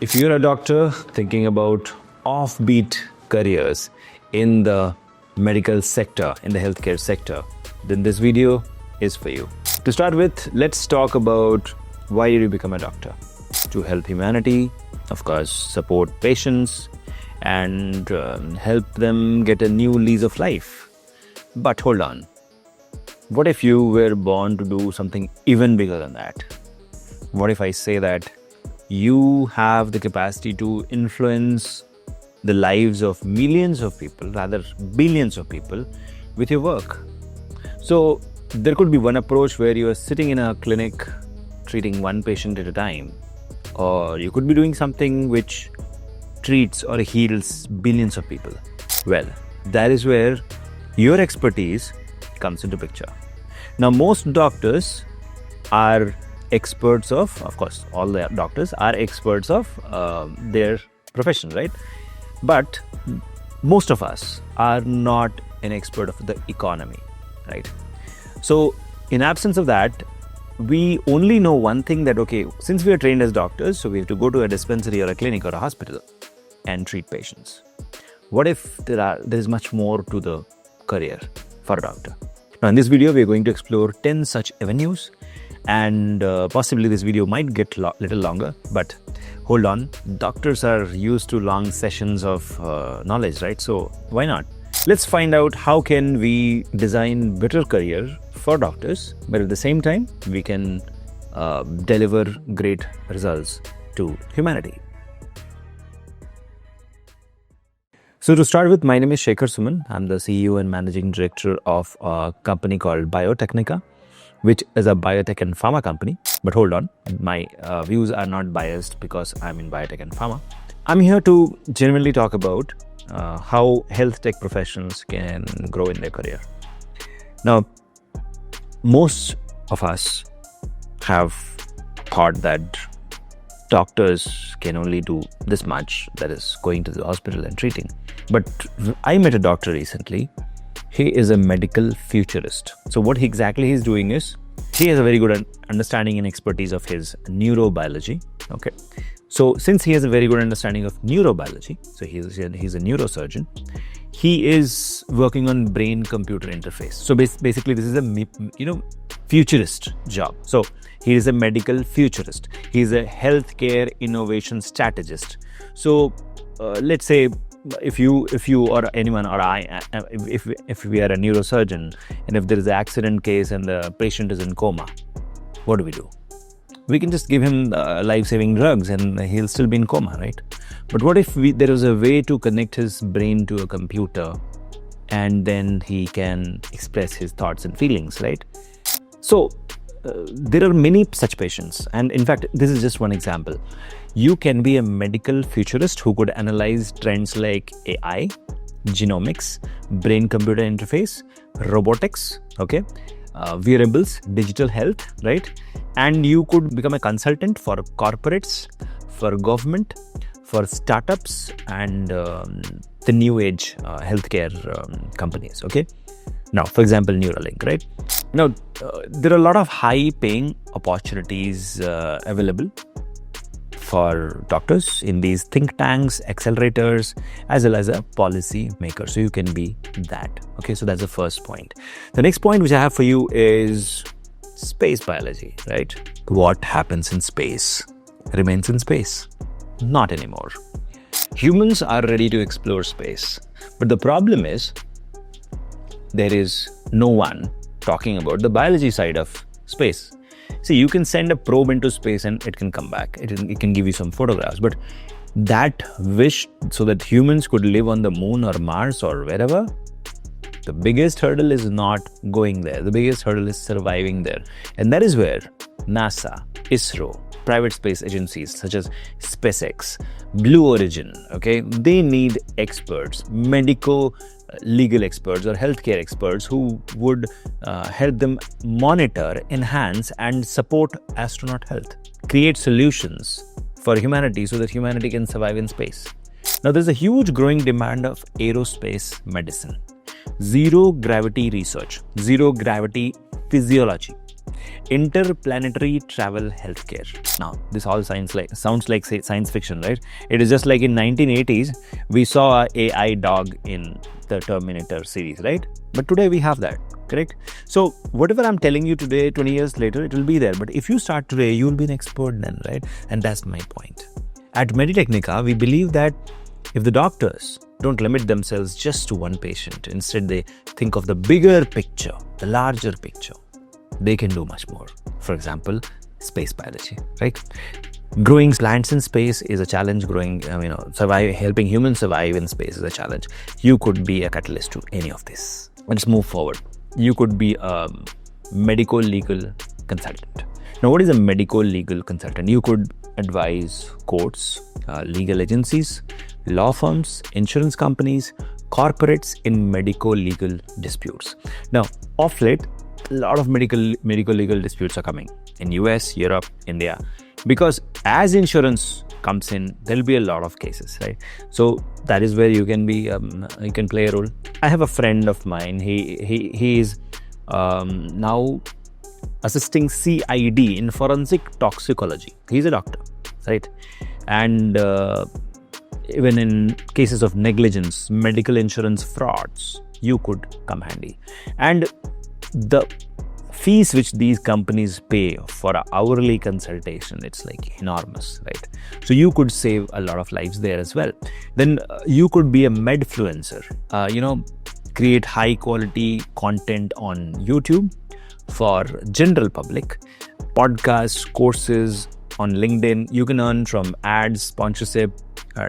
If you're a doctor thinking about offbeat careers in the medical sector, in the healthcare sector, then this video is for you. To start with, let's talk about why did you become a doctor? To help humanity, of course, support patients and help them get a new lease of life. But hold on. What if you were born to do something even bigger than that? What if I say that you have the capacity to influence the lives of millions of people, rather billions of people, with your work? So there could be one approach where you are sitting in a clinic treating one patient at a time, or you could be doing something which treats or heals billions of people. Well, that is where your expertise comes into picture. Now, most doctors are experts of course, all the doctors are experts of their profession, right? But most of us are not an expert of the economy, right? So in absence of that, we only know one thing, that okay, since we are trained as doctors, so we have to go to a dispensary or a clinic or a hospital and treat patients. What if there is much more to the career for a doctor? Now in this video, we are going to explore 10 such avenues, and possibly this video might get little longer, but hold on, doctors are used to long sessions of knowledge, right? So why not? Let's find out how can we design better career for doctors, but at the same time we can deliver great results to humanity. So to start with, my name is Shekhar Suman. I'm the CEO and Managing Director of a company called Biotechnika, which is a biotech and pharma company. But hold on, my views are not biased because I'm in biotech and pharma. I'm here to genuinely talk about how health tech professionals can grow in their career. Now, most of us have thought that doctors can only do this much, that is going to the hospital and treating. But I met a doctor recently. He is a medical futurist. So what exactly he's doing is, he has a very good understanding and expertise of his neurobiology. Okay. So since he has a very good understanding of neurobiology, so he's a neurosurgeon, he is working on brain-computer interface. So basically this is a futurist job. So he is a medical futurist. He is a healthcare innovation strategist. So let's say if you or anyone or I, if we are a neurosurgeon and if there is an accident case and the patient is in coma, what do? We can just give him life-saving drugs and he'll still be in coma, right? But what if there was a way to connect his brain to a computer and then he can express his thoughts and feelings, right? So there are many such patients, and in fact, this is just one example. You can be a medical futurist who could analyze trends like AI, genomics, brain-computer interface, robotics, okay, wearables, digital health, right? And you could become a consultant for corporates, for government, for startups, and the new age healthcare companies, okay? Now, for example, Neuralink, right? Now, there are a lot of high-paying opportunities available for doctors in these think tanks, accelerators, as well as a policy maker. So you can be that. Okay, so that's the first point. The next point which I have for you is space biology, right? What happens in space remains in space. Not anymore. Humans are ready to explore space, but the problem is there is no one talking about the biology side of space. See, you can send a probe into space and it can come back. It can give you some photographs. But that wish so that humans could live on the moon or Mars or wherever, the biggest hurdle is not going there. The biggest hurdle is surviving there. And that is where NASA, ISRO, private space agencies such as SpaceX, Blue Origin, okay, they need experts, legal experts or healthcare experts who would help them monitor, enhance and support astronaut health, create solutions for humanity so that humanity can survive in space. Now there's a huge growing demand of aerospace medicine, zero gravity research, zero gravity physiology. interplanetary travel healthcare. Now, this all sounds like science fiction, right? It is just like in 1980s, we saw a AI dog in the Terminator series, right? But today we have that, correct? So whatever I'm telling you today, 20 years later, it will be there. But if you start today, you will be an expert then, right? And that's my point. At Meditechnika, we believe that if the doctors don't limit themselves just to one patient, instead they think of the bigger picture, the larger picture, they can do much more. For example, space biology, right? Growing plants in space is a challenge. Helping humans survive in space is a challenge. You could be a catalyst to any of this. Let's move forward. You could be a medico-legal consultant. Now, what is a medico-legal consultant? You could advise courts, legal agencies, law firms, insurance companies, corporates in medico-legal disputes. Now, of late, a lot of medico-legal disputes are coming in US, Europe, India, because as insurance comes in, there'll be a lot of cases, right? So that is where you can be, you can play a role. I have a friend of mine. He is now assisting CID in forensic toxicology. He's a doctor, right? And even in cases of negligence, medical insurance frauds, you could come handy. And the fees which these companies pay for an hourly consultation, it's like enormous, right? So you could save a lot of lives there as well. Then you could be a Medfluencer, create high quality content on YouTube for general public, podcasts, courses on LinkedIn. You can earn from ads, sponsorship,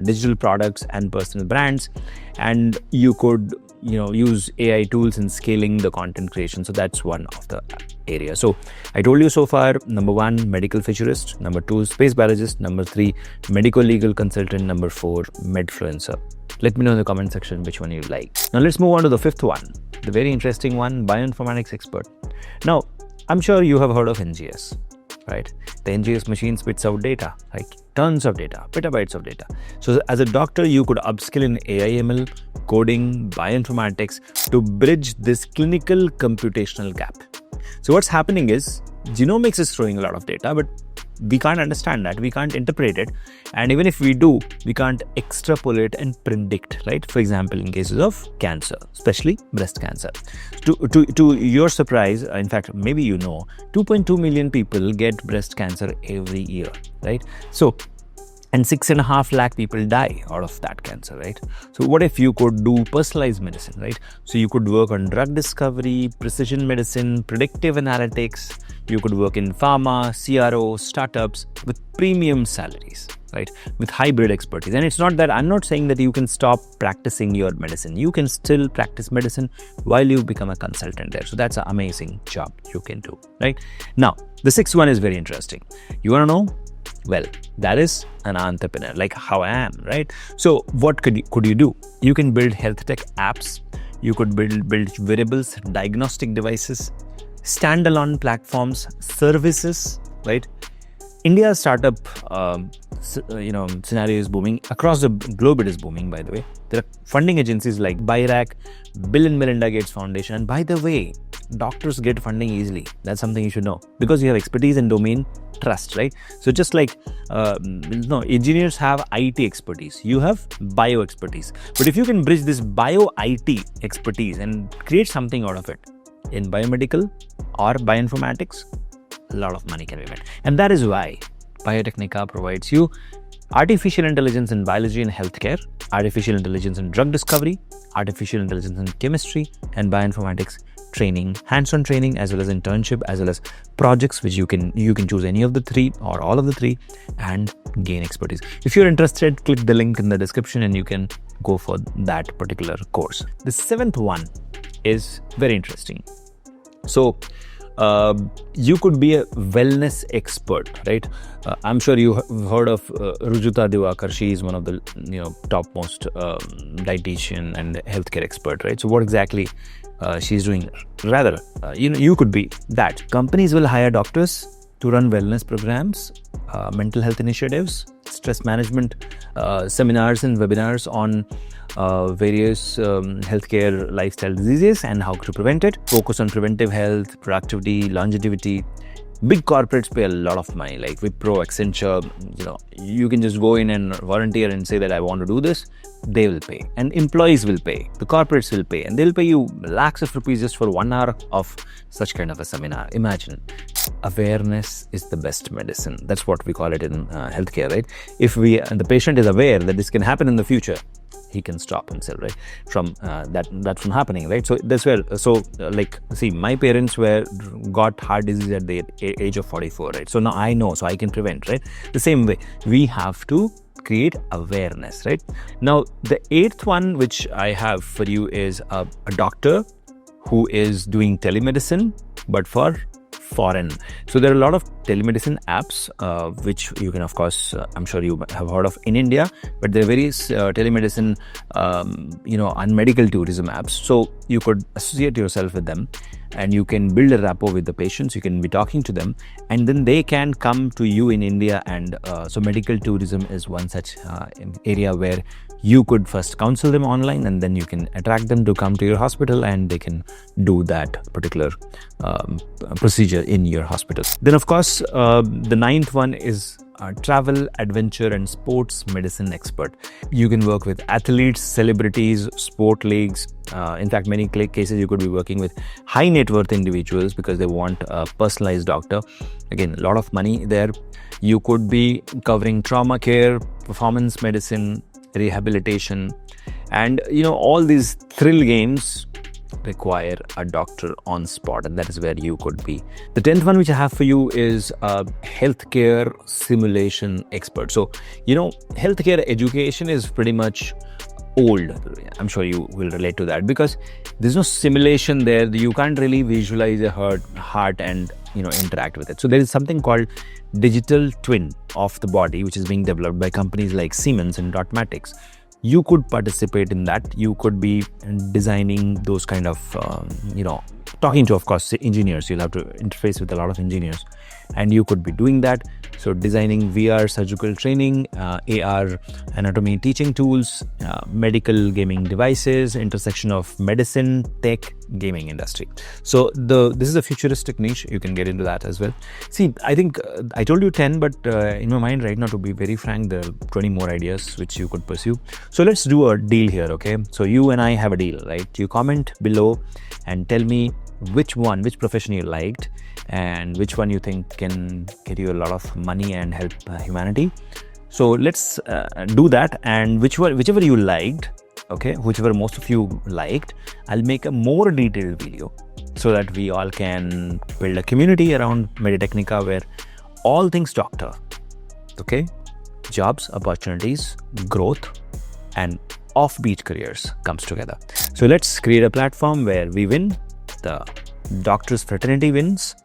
digital products and personal brands. And you could use AI tools in scaling the content creation. So that's one of the areas. So I told you so far, number 1, medical futurist, number 2, space biologist, number 3, medical legal consultant, number 4, Medfluencer. Let me know in the comment section which one you like. Now let's move on to the 5th one, the very interesting one, Bioinformatics Expert. Now, I'm sure you have heard of NGS, right? The NGS machine spits out data, like tons of data, petabytes of data. So as a doctor, you could upskill in AI/ML, coding, bioinformatics to bridge this clinical computational gap. So what's happening is genomics is throwing a lot of data, but we can't understand that. We can't interpret it. And even if we do, we can't extrapolate and predict, right? For example, in cases of cancer, especially breast cancer. To your surprise, in fact, maybe 2.2 million people get breast cancer every year, right? So, and 6.5 lakh people die out of that cancer, right? So what if you could do personalized medicine, right? So you could work on drug discovery, precision medicine, predictive analytics. You could work in pharma, CRO, startups with premium salaries, right? With hybrid expertise. And it's not that, I'm not saying that you can stop practicing your medicine. You can still practice medicine while you become a consultant there. So that's an amazing job you can do, right? Now, the 6th one is very interesting. You want to know? Well, that is an entrepreneur, like how I am, right? So what could you do? You can build HealthTech apps. You could build wearables, diagnostic devices, standalone platforms, services, right? India's startup, scenario is booming. Across the globe, it is booming, by the way. There are funding agencies like BIRAC, Bill and Melinda Gates Foundation. And by the way, doctors get funding easily. That's something you should know because you have expertise in domain trust, right? So just like, engineers have IT expertise. You have bio expertise. But if you can bridge this bio IT expertise and create something out of it in biomedical or bioinformatics, a lot of money can be made. And that is why Biotechnika provides you artificial intelligence in biology and healthcare, artificial intelligence in drug discovery, artificial intelligence in chemistry, and bioinformatics training, hands-on training, as well as internship, as well as projects which you can choose any of the 3 or all of the 3 and gain expertise. If you're interested, click the link in the description and you can go for that particular course. The 7th one is very interesting. So you could be a wellness expert, right? I'm sure you have heard of Rujuta Diwakar. She is one of the topmost dietitian and healthcare expert, right? So what exactly she's doing? You could be that. Companies will hire doctors to run wellness programs mental health initiatives, stress management, seminars and webinars on various healthcare lifestyle diseases and how to prevent it. Focus on preventive health, productivity, longevity. Big corporates pay a lot of money, like Wipro, Accenture. You can just go in and volunteer and say that I want to do this. They will pay, and employees will pay. The corporates will pay, and they'll pay you lakhs of rupees just for 1 hour of such kind of a seminar. Imagine. Awareness is the best medicine. That's what we call it in healthcare, right? If the patient is aware that this can happen in the future, he can stop himself, right, from that from happening, right? So that's where, see, my parents got heart disease at the age of 44, right? So now I know, so I can prevent, right? The same way, we have to create awareness, right? Now, the 8th one, which I have for you, is a doctor who is doing telemedicine, but for foreign. So there are a lot of telemedicine apps, which you can, of course, I'm sure you have heard of in India, but there are various telemedicine, and medical tourism apps. So you could associate yourself with them, and you can build a rapport with the patients. You can be talking to them, and then they can come to you in India. And so medical tourism is one such area where you could first counsel them online, and then you can attract them to come to your hospital, and they can do that particular procedure in your hospital. Then, of course, the 9th one is travel, adventure, and sports medicine expert. You can work with athletes, celebrities, sport leagues. In fact, many cases you could be working with high net worth individuals because they want a personalized doctor. Again, a lot of money there. You could be covering trauma care, performance medicine, rehabilitation, and all these thrill games require a doctor on spot, and that is where you could be. The 10th one which I have for you is a healthcare simulation expert. So healthcare education is pretty much old. I'm sure you will relate to that because there's no simulation there. You can't really visualize a heart and interact with it. So there is something called digital twin of the body, which is being developed by companies like Siemens and Doctorpreneur. You could participate in that. You could be designing those kind of, talking to, of course, engineers. You'll have to interface with a lot of engineers, and you could be doing that. So designing VR surgical training, AR anatomy teaching tools, medical gaming devices, intersection of medicine, tech, gaming industry. So this is a futuristic niche. You can get into that as well. See, I think I told you 10, but in my mind right now, to be very frank, there are 20 more ideas which you could pursue. So let's do a deal here, okay? So you and I have a deal, right? You comment below and tell me which profession you liked and which one you think can get you a lot of money and help humanity. So let's do that, and whichever you liked, okay, whichever most of you liked, I'll make a more detailed video so that we all can build a community around Meditechnika where all things doctor, okay, jobs, opportunities, growth, and offbeat careers comes together. So let's create a platform where we win, the doctors fraternity wins,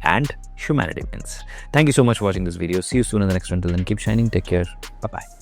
and humanity wins. Thank you so much for watching this video. See you soon in the next one. Till then, keep shining. Take care. Bye-bye.